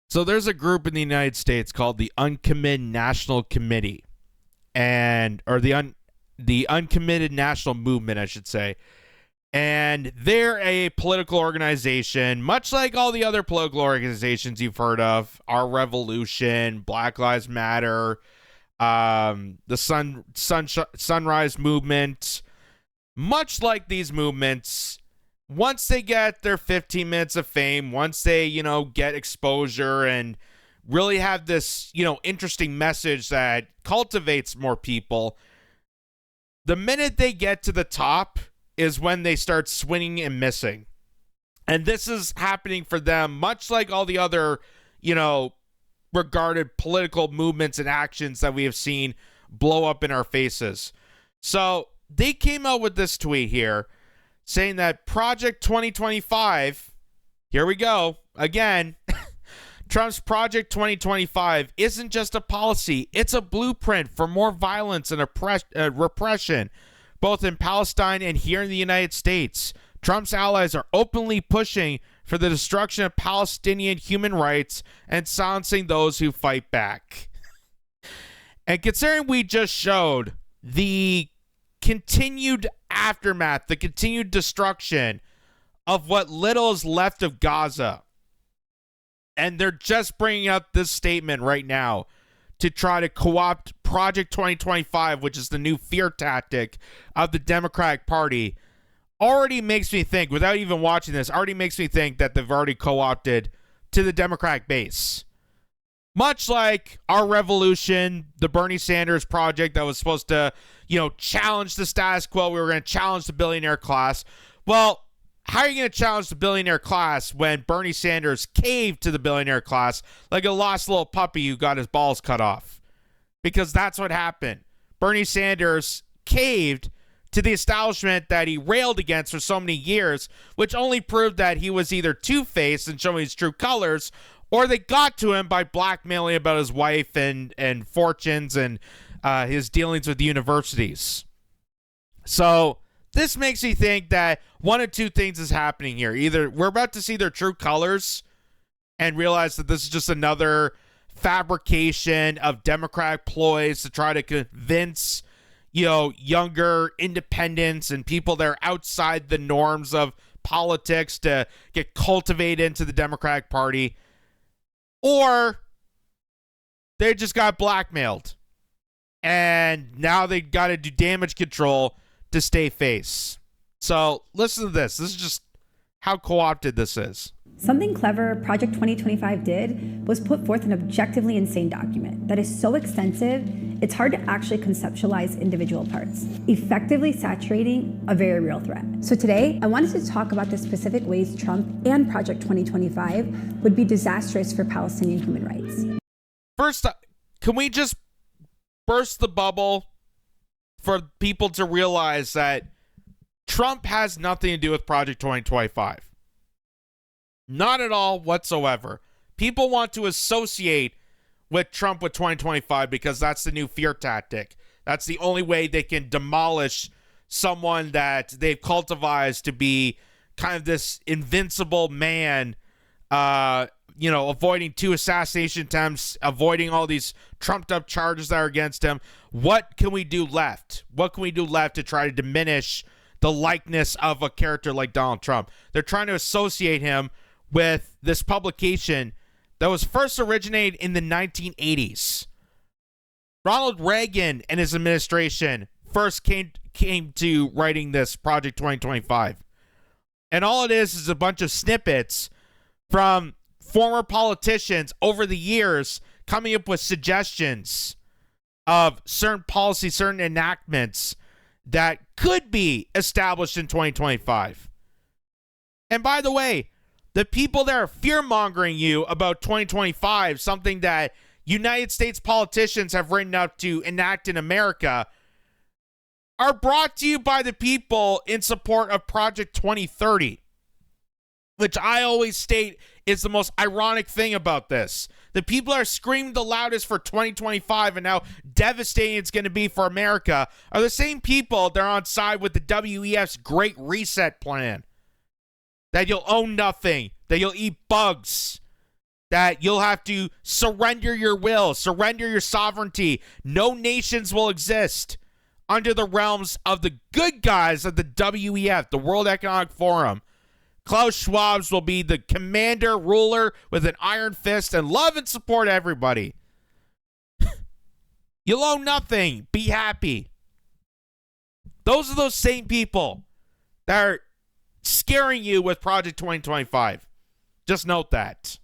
So there's a group in the United States called the Uncommitted National Committee, the Uncommitted National Movement, I should say. And they're a political organization, much like all the other political organizations you've heard of: Our Revolution, Black Lives Matter, the Sunrise Movement. Much like these movements, once they get their 15 minutes of fame, once they, get exposure and really have this, interesting message that cultivates more people, the minute they get to the top is when they start swinging and missing. And this is happening for them, much like all the other, regarded political movements and actions that we have seen blow up in our faces. So they came out with this tweet here saying that Project 2025, here we go again, Trump's Project 2025 isn't just a policy, it's a blueprint for more violence and repression, both in Palestine and here in the United States. Trump's allies are openly pushing for the destruction of Palestinian human rights and silencing those who fight back. And considering we just showed the continued aftermath, the continued destruction of what little is left of Gaza, and they're just bringing up this statement right now to try to co-opt Project 2025, which is the new fear tactic of the Democratic Party, already makes me think, without even watching this, already makes me think that they've already co-opted to the Democratic base. Much like Our Revolution, the Bernie Sanders project that was supposed to, challenge the status quo. We were going to challenge the billionaire class. Well, how are you going to challenge the billionaire class when Bernie Sanders caved to the billionaire class like a lost little puppy who got his balls cut off? Because that's what happened. Bernie Sanders caved to the establishment that he railed against for so many years, which only proved that he was either two-faced and showing his true colors, or they got to him by blackmailing about his wife and fortunes and his dealings with universities. So this makes me think that one of two things is happening here. Either we're about to see their true colors and realize that this is just another fabrication of Democratic ploys to try to convince, younger independents and people that are outside the norms of politics to get cultivated into the Democratic Party. Or they just got blackmailed and now they got to do damage control to stay face. So listen to this. This is just how co-opted this is. Something clever Project 2025 did was put forth an objectively insane document that is so extensive, it's hard to actually conceptualize individual parts, effectively saturating a very real threat. So today, I wanted to talk about the specific ways Trump and Project 2025 would be disastrous for Palestinian human rights. First, can we just burst the bubble for people to realize that Trump has nothing to do with Project 2025? Not at all whatsoever. People want to associate with Trump with 2025 because that's the new fear tactic. That's the only way they can demolish someone that they've cultivated to be kind of this invincible man, avoiding 2 assassination attempts, avoiding all these trumped up charges that are against him. What can we do left? What can we do left to try to diminish the likeness of a character like Donald Trump? They're trying to associate him with this publication that was first originated in the 1980s. Ronald Reagan and his administration first came to writing this Project 2025. And all it is a bunch of snippets from former politicians over the years coming up with suggestions of certain policies, certain enactments that could be established in 2025. And by the way, the people that are fear-mongering you about 2025, something that United States politicians have written up to enact in America, are brought to you by the people in support of Project 2030, which I always state is the most ironic thing about this. The people that are screaming the loudest for 2025 and how devastating it's going to be for America are the same people that are on side with the WEF's Great Reset plan. That you'll own nothing, that you'll eat bugs, that you'll have to surrender your will, surrender your sovereignty. No nations will exist under the realms of the good guys of the WEF, the World Economic Forum. Klaus Schwab will be the commander, ruler with an iron fist and love and support everybody. You'll own nothing. Be happy. Those are those same people that are scaring you with Project 2025. Just note that.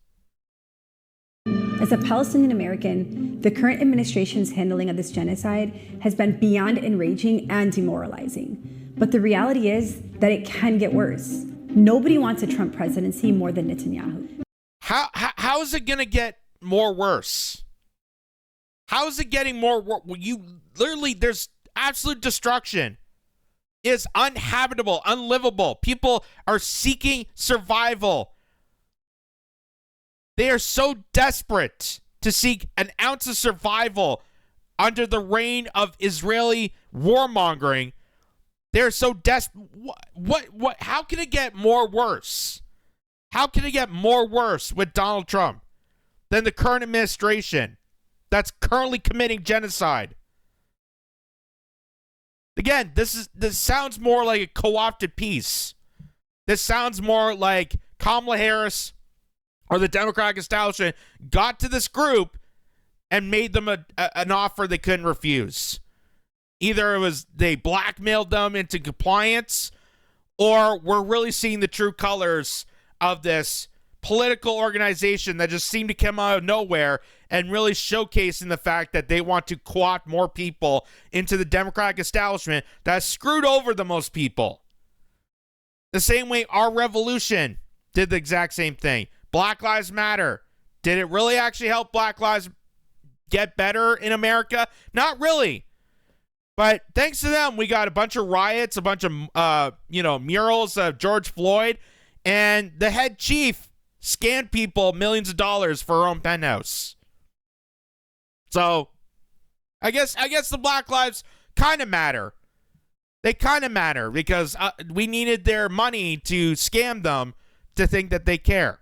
As a Palestinian American, the current administration's handling of this genocide has been beyond enraging and demoralizing. But the reality is that it can get worse. Nobody wants a Trump presidency more than Netanyahu. How is it going to get more worse? How is it getting more worse? There's absolute destruction. It's uninhabitable, unlivable. People are seeking survival. They are so desperate to seek an ounce of survival under the reign of Israeli warmongering. They're so desperate. What? How can it get more worse? How can it get more worse with Donald Trump than the current administration that's currently committing genocide? Again, this sounds more like a co-opted piece. This sounds more like Kamala Harris or the Democratic establishment got to this group and made them an offer they couldn't refuse. Either it was they blackmailed them into compliance, or we're really seeing the true colors of this political organization that just seemed to come out of nowhere and really showcasing the fact that they want to co-opt more people into the Democratic establishment that screwed over the most people. The same way our revolution did the exact same thing. Black Lives Matter. Did it really actually help Black lives get better in America? Not really. But thanks to them, we got a bunch of riots, a bunch of, murals of George Floyd, and the head chief scammed people millions of dollars for her own penthouse. So, I guess the Black lives kind of matter. They kind of matter because we needed their money to scam them to think that they care.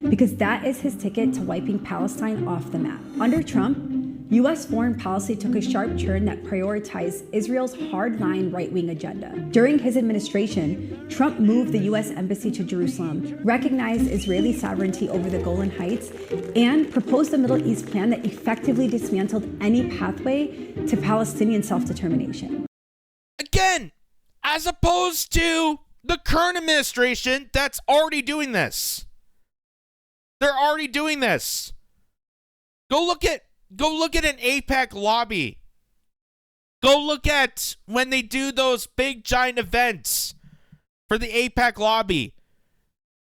Because that is his ticket to wiping Palestine off the map. Under Trump, U.S. foreign policy took a sharp turn that prioritized Israel's hardline right-wing agenda. During his administration, Trump moved the U.S. Embassy to Jerusalem, recognized Israeli sovereignty over the Golan Heights, and proposed a Middle East plan that effectively dismantled any pathway to Palestinian self-determination. Again, as opposed to the current administration that's already doing this. They're already doing this. Go look at an AIPAC lobby. Go look at when they do those big giant events for the AIPAC lobby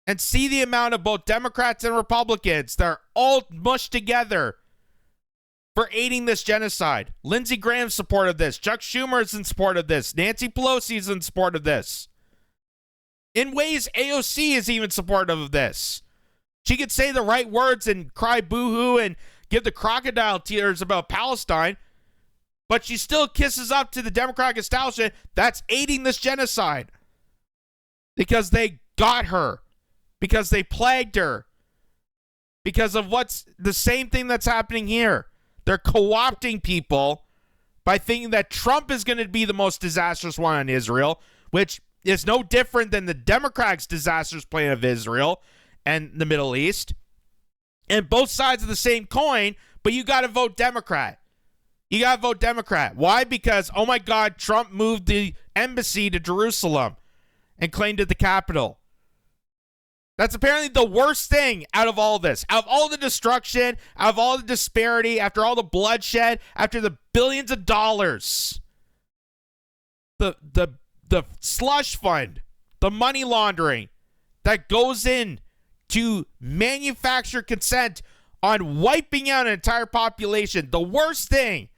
and see the amount of both Democrats and Republicans that are all mushed together for aiding this genocide. Lindsey Graham's support of this. Chuck Schumer is in support of this. Nancy Pelosi is in support of this. In ways, AOC is even supportive of this. She could say the right words and cry boo-hoo and give the crocodile tears about Palestine, but she still kisses up to the Democratic establishment that's aiding this genocide because they got her, because they plagued her, because of what's the same thing that's happening here. They're co-opting people by thinking that Trump is going to be the most disastrous one on Israel, which is no different than the Democrats' disastrous plan of Israel and the Middle East. And both sides of the same coin, but you got to vote Democrat. You got to vote Democrat. Why? Because, oh my God, Trump moved the embassy to Jerusalem and claimed it the capital. That's apparently the worst thing out of all this. Out of all the destruction, out of all the disparity, after all the bloodshed, after the billions of dollars, the slush fund, the money laundering that goes in to manufacture consent on wiping out an entire population. The worst thing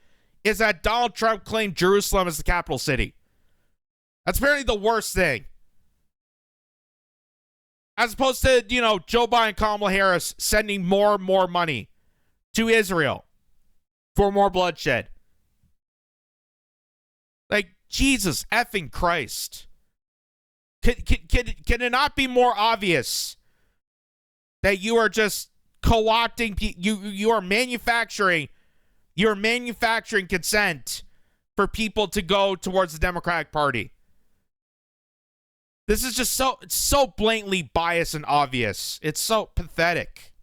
is that Donald Trump claimed Jerusalem as the capital city. That's apparently the worst thing. As opposed to, Joe Biden and Kamala Harris sending more and more money to Israel for more bloodshed. Like, Jesus effing Christ. Can it not be more obvious that you are just co-opting, you're manufacturing consent for people to go towards the Democratic Party. This is just so blatantly biased and obvious. It's so pathetic.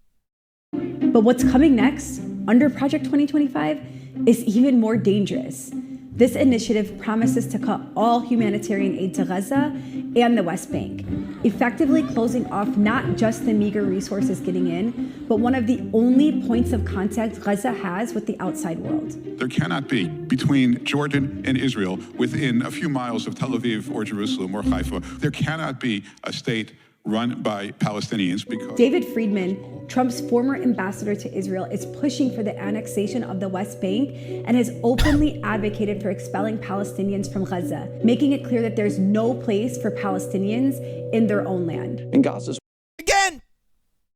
But what's coming next, under Project 2025, is even more dangerous. This initiative promises to cut all humanitarian aid to Gaza and the West Bank, effectively closing off not just the meager resources getting in, but one of the only points of contact Gaza has with the outside world. There cannot be, between Jordan and Israel, within a few miles of Tel Aviv or Jerusalem or Haifa, there cannot be a state run by Palestinians because... David Friedman, Trump's former ambassador to Israel, is pushing for the annexation of the West Bank and has openly advocated for expelling Palestinians from Gaza, making it clear that there's no place for Palestinians in their own land. In Gaza's... Again,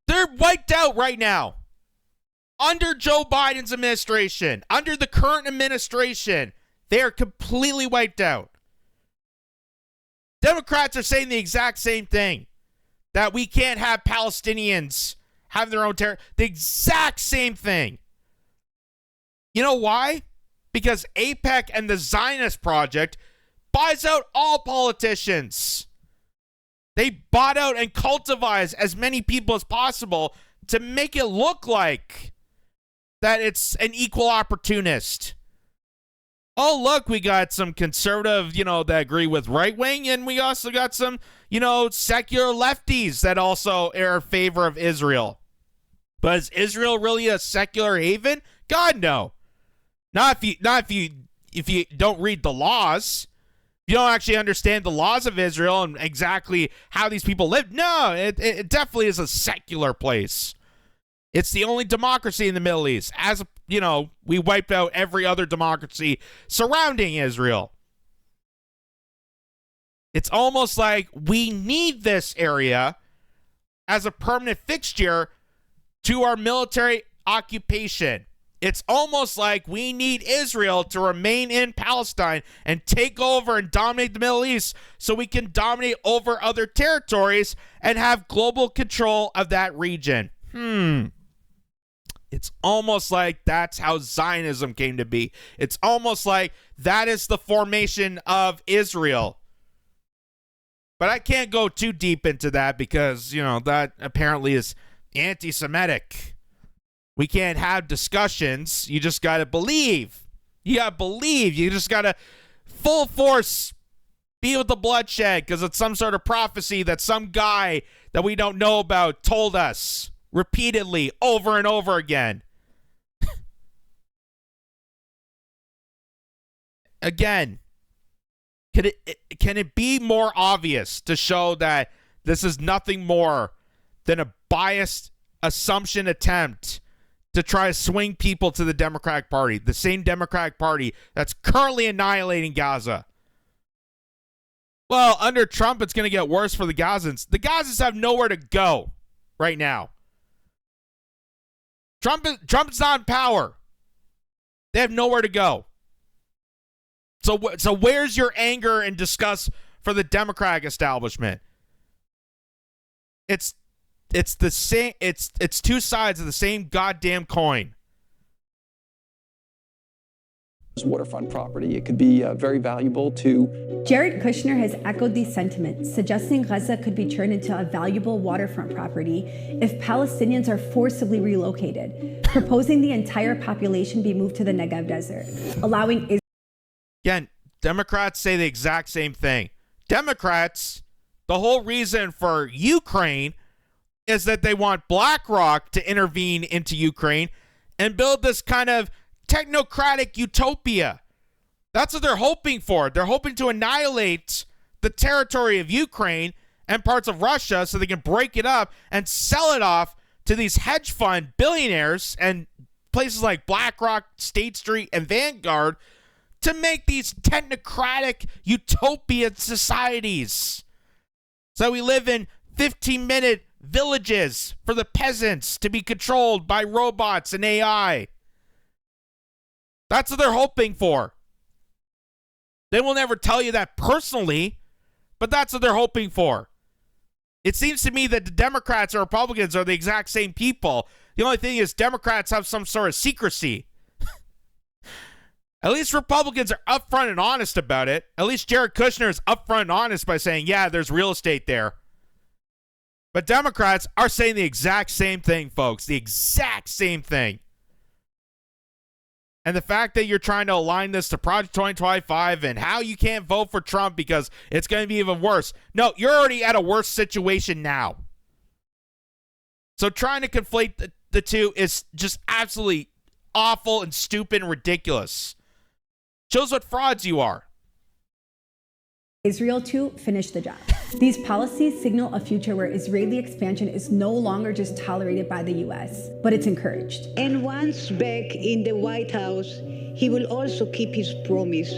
they're wiped out right now. Under Joe Biden's administration, under the current administration, they are completely wiped out. Democrats are saying the exact same thing. That we can't have Palestinians have their own territory. The exact same thing. You know why? Because AIPAC and the Zionist Project buys out all politicians. They bought out and cultivized as many people as possible to make it look like that it's an equal opportunist. Oh, look, we got some conservative, that agree with right wing, and we also got some, secular lefties that also are in favor of Israel. But is Israel really a secular haven? God, no. Not if you don't read the laws. If you don't actually understand the laws of Israel and exactly how these people live. No, it definitely is a secular place. It's the only democracy in the Middle East. As we wiped out every other democracy surrounding Israel. It's almost like we need this area as a permanent fixture to our military occupation. It's almost like we need Israel to remain in Palestine and take over and dominate the Middle East so we can dominate over other territories and have global control of that region. It's almost like that's how Zionism came to be. It's almost like that is the formation of Israel. But I can't go too deep into that because, that apparently is anti-Semitic. We can't have discussions. You just got to believe. You got to believe. You just got to full force be with the bloodshed because it's some sort of prophecy that some guy that we don't know about told us. Repeatedly, over and over again. Again, can it be more obvious to show that this is nothing more than a biased assumption attempt to try to swing people to the Democratic Party, the same Democratic Party that's currently annihilating Gaza? Well, under Trump, it's going to get worse for the Gazans. The Gazans have nowhere to go right now. Trump's not in power. They have nowhere to go. So where's your anger and disgust for the Democratic establishment? It's the same. It's two sides of the same goddamn coin. Waterfront property. It could be very valuable to... Jared Kushner has echoed these sentiments, suggesting Gaza could be turned into a valuable waterfront property if Palestinians are forcibly relocated, proposing the entire population be moved to the Negev desert, allowing Israel... Again, Democrats say the exact same thing. Democrats, the whole reason for Ukraine is that they want BlackRock to intervene into Ukraine and build this kind of technocratic utopia. That's what they're hoping for. They're hoping to annihilate the territory of Ukraine and parts of Russia so they can break it up and sell it off to these hedge fund billionaires and places like BlackRock, State Street, and Vanguard to make these technocratic utopia societies. So we live in 15-minute villages for the peasants to be controlled by robots and AI. That's what they're hoping for. They will never tell you that personally, but that's what they're hoping for. It seems to me that the Democrats and Republicans are the exact same people. The only thing is Democrats have some sort of secrecy. At least Republicans are upfront and honest about it. At least Jared Kushner is upfront and honest by saying, yeah, there's real estate there. But Democrats are saying the exact same thing, folks. The exact same thing. And the fact that you're trying to align this to Project 2025 and how you can't vote for Trump because it's going to be even worse. No, you're already at a worse situation now. So trying to conflate the two is just absolutely awful and stupid and ridiculous. Shows what frauds you are. Israel to finish the job. These policies signal a future where Israeli expansion is no longer just tolerated by the US, but it's encouraged. And once back in the White House, he will also keep his promise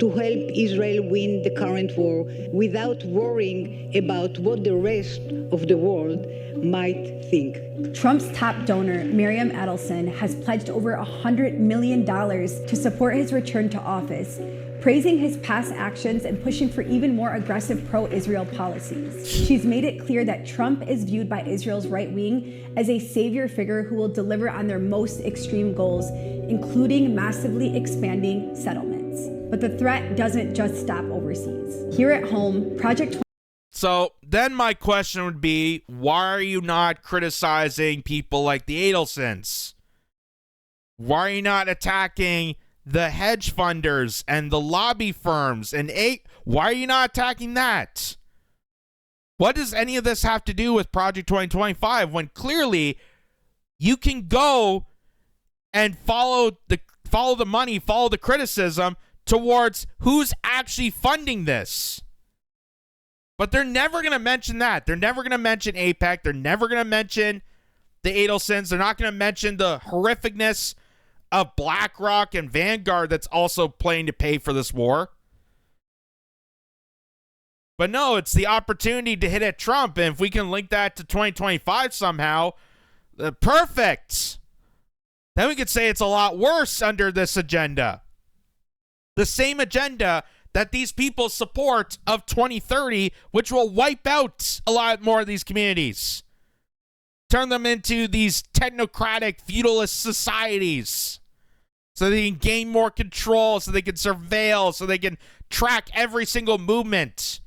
to help Israel win the current war without worrying about what the rest of the world might think. Trump's top donor, Miriam Adelson, has pledged over $100 million to support his return to office, praising his past actions and pushing for even more aggressive pro-Israel policies. She's made it clear that Trump is viewed by Israel's right wing as a savior figure who will deliver on their most extreme goals, including massively expanding settlements. But the threat doesn't just stop overseas. Here at home, So then my question would be, why are you not criticizing people like the Adelsons? Why are you not attacking the hedge funders and the lobby firms? And why are you not attacking that? What does any of this have to do with Project 2025 when clearly you can go and follow the money, follow the criticism towards who's actually funding this? But they're never going to mention that. They're never going to mention AIPAC. They're never going to mention the Adelsons. They're not going to mention the horrificness of BlackRock and Vanguard that's also playing to pay for this war. But no, it's the opportunity to hit at Trump. And if we can link that to 2025 somehow, perfect. Then we could say it's a lot worse under this agenda. The same agenda that these people support of 2030, which will wipe out a lot more of these communities. Turn them into these technocratic, feudalist societies so they can gain more control, so they can surveil, so they can track every single movement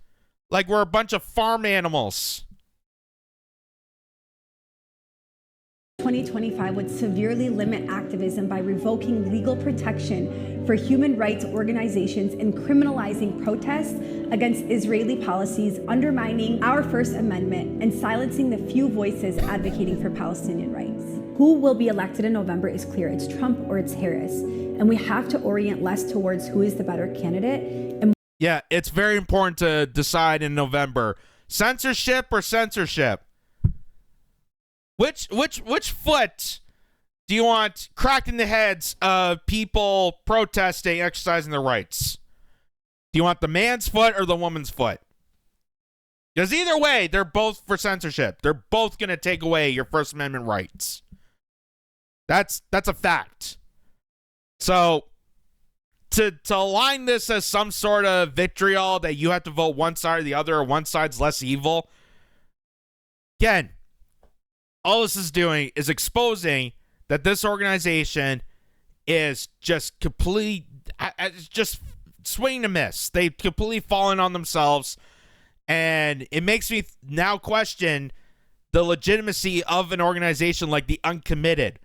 like we're a bunch of farm animals. 2025 would severely limit activism by revoking legal protection for human rights organizations and criminalizing protests against Israeli policies, undermining our First Amendment and silencing the few voices advocating for Palestinian rights. Who will be elected in November is clear. It's Trump or it's Harris. And we have to orient less towards who is the better candidate. Yeah, it's very important to decide in November. Censorship or censorship? Which foot do you want cracking the heads of people protesting, exercising their rights? Do you want the man's foot or the woman's foot? Because either way, they're both for censorship. They're both going to take away your First Amendment rights. That's a fact. So to align this as some sort of vitriol that you have to vote one side or the other, or one side's less evil, again, all this is doing is exposing that this organization is just completely, just swing and miss. They've completely fallen on themselves, and it makes me now question the legitimacy of an organization like the Uncommitted.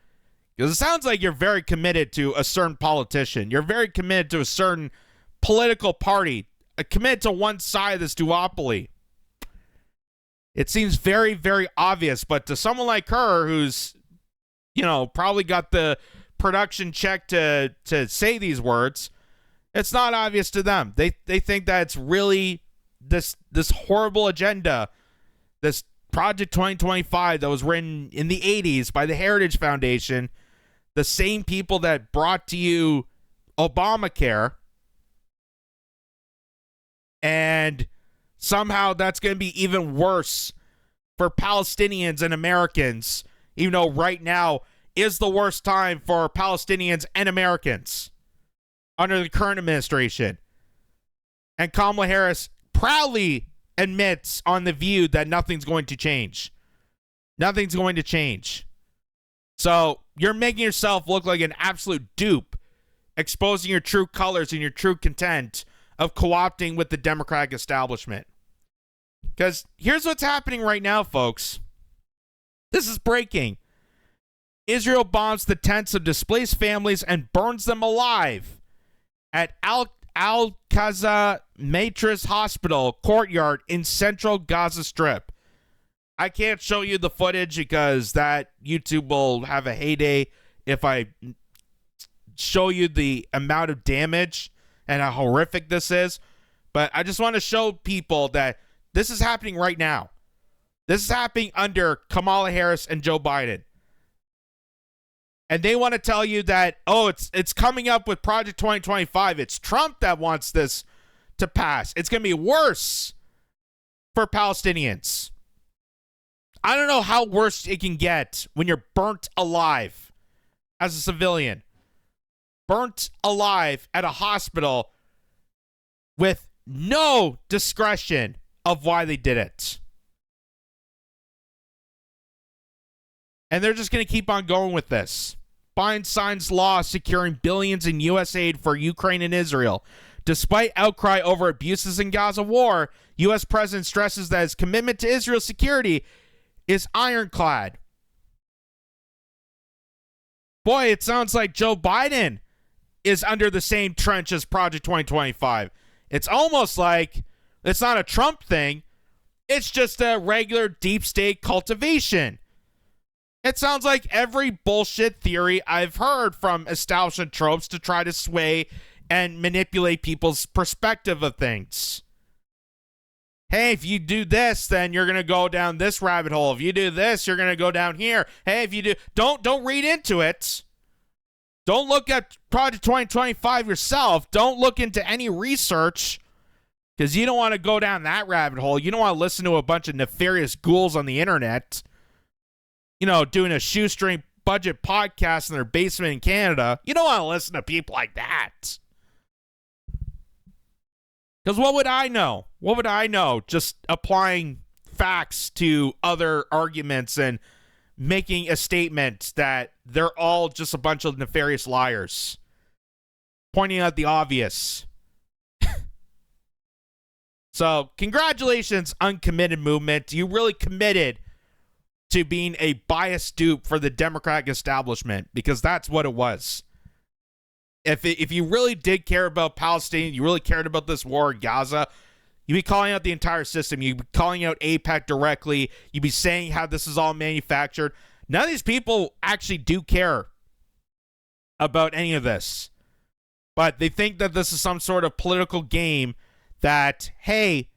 Because it sounds like you're very committed to a certain politician. You're very committed to a certain political party, committed to one side of this duopoly. It seems very, very obvious, but to someone like her who's, probably got the production check to say these words, it's not obvious to them. They think that it's really this horrible agenda, this Project 2025 that was written in the 80s by the Heritage Foundation, the same people that brought to you Obamacare, and somehow that's going to be even worse for Palestinians and Americans, even though right now is the worst time for Palestinians and Americans under the current administration. And Kamala Harris proudly admits on The View that nothing's going to change. Nothing's going to change. So you're making yourself look like an absolute dupe, exposing your true colors and your true content of co-opting with the Democratic establishment. Because here's what's happening right now, folks. This is breaking. Israel bombs the tents of displaced families and burns them alive at Al-Qaza Matris Hospital courtyard in central Gaza Strip. I can't show you the footage because that YouTube will have a heyday if I show you the amount of damage and how horrific this is. But I just want to show people that this is happening right now. This is happening under Kamala Harris and Joe Biden. And they want to tell you that, oh, it's coming up with Project 2025. It's Trump that wants this to pass. It's going to be worse for Palestinians. I don't know how worse it can get when you're burnt alive as a civilian. Burnt alive at a hospital with no discretion of why they did it. And they're just going to keep on going with this. Biden signs law securing billions in U.S. aid for Ukraine and Israel. Despite outcry over abuses in Gaza war, U.S. President stresses that his commitment to Israel's security is ironclad. Boy, it sounds like Joe Biden is under the same trench as Project 2025. It's almost like it's not a Trump thing. It's just a regular deep state cultivation. It sounds like every bullshit theory I've heard from establishment tropes to try to sway and manipulate people's perspective of things. Hey, if you do this, then you're going to go down this rabbit hole. If you do this, you're going to go down here. Hey, if you do, don't read into it. Don't look at Project 2025 yourself. Don't look into any research because you don't want to go down that rabbit hole. You don't want to listen to a bunch of nefarious ghouls on the internet, you know, doing a shoestring budget podcast in their basement in Canada. You don't want to listen to people like that. Because what would I know? What would I know? Just applying facts to other arguments and making a statement that they're all just a bunch of nefarious liars. Pointing out the obvious. So, congratulations, Uncommitted movement. You really committed to being a biased dupe for the Democratic establishment, because that's what it was. If you really did care about Palestine, you really cared about this war in Gaza, you'd be calling out the entire system. You'd be calling out AIPAC directly. You'd be saying how this is all manufactured. None of these people actually do care about any of this. But they think that this is some sort of political game that, hey,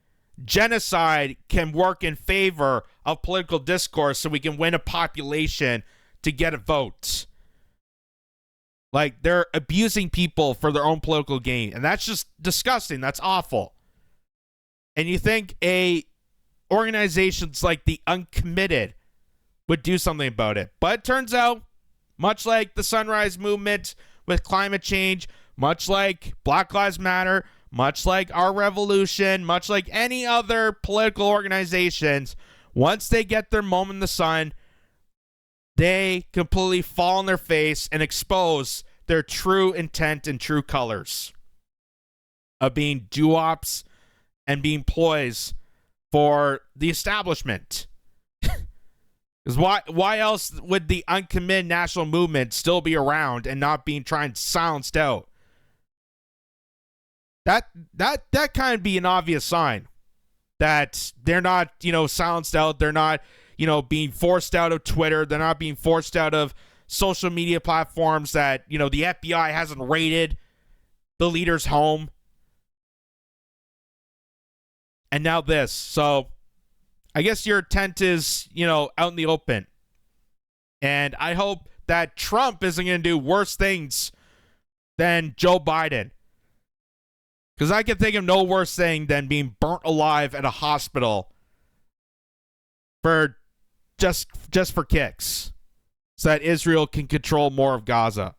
genocide can work in favor of political discourse so we can win a population to get a vote. Like, they're abusing people for their own political gain. And that's just disgusting. That's awful. And you think organizations like the Uncommitted would do something about it. But it turns out, much like the Sunrise Movement with climate change, much like Black Lives Matter, much like Our Revolution, much like any other political organizations, once they get their moment in the sun, they completely fall on their face and expose their true intent and true colors of being doo-wops and being ploys for the establishment. Because why else would the Uncommitted national movement still be around and not being silenced out? That kind of be an obvious sign that they're not, silenced out. They're not, being forced out of Twitter. They're not being forced out of social media platforms that, the FBI hasn't raided the leader's home. And now this. So I guess your tent is, out in the open. And I hope that Trump isn't going to do worse things than Joe Biden. Because I can think of no worse thing than being burnt alive at a hospital for just for kicks, so that Israel can control more of Gaza.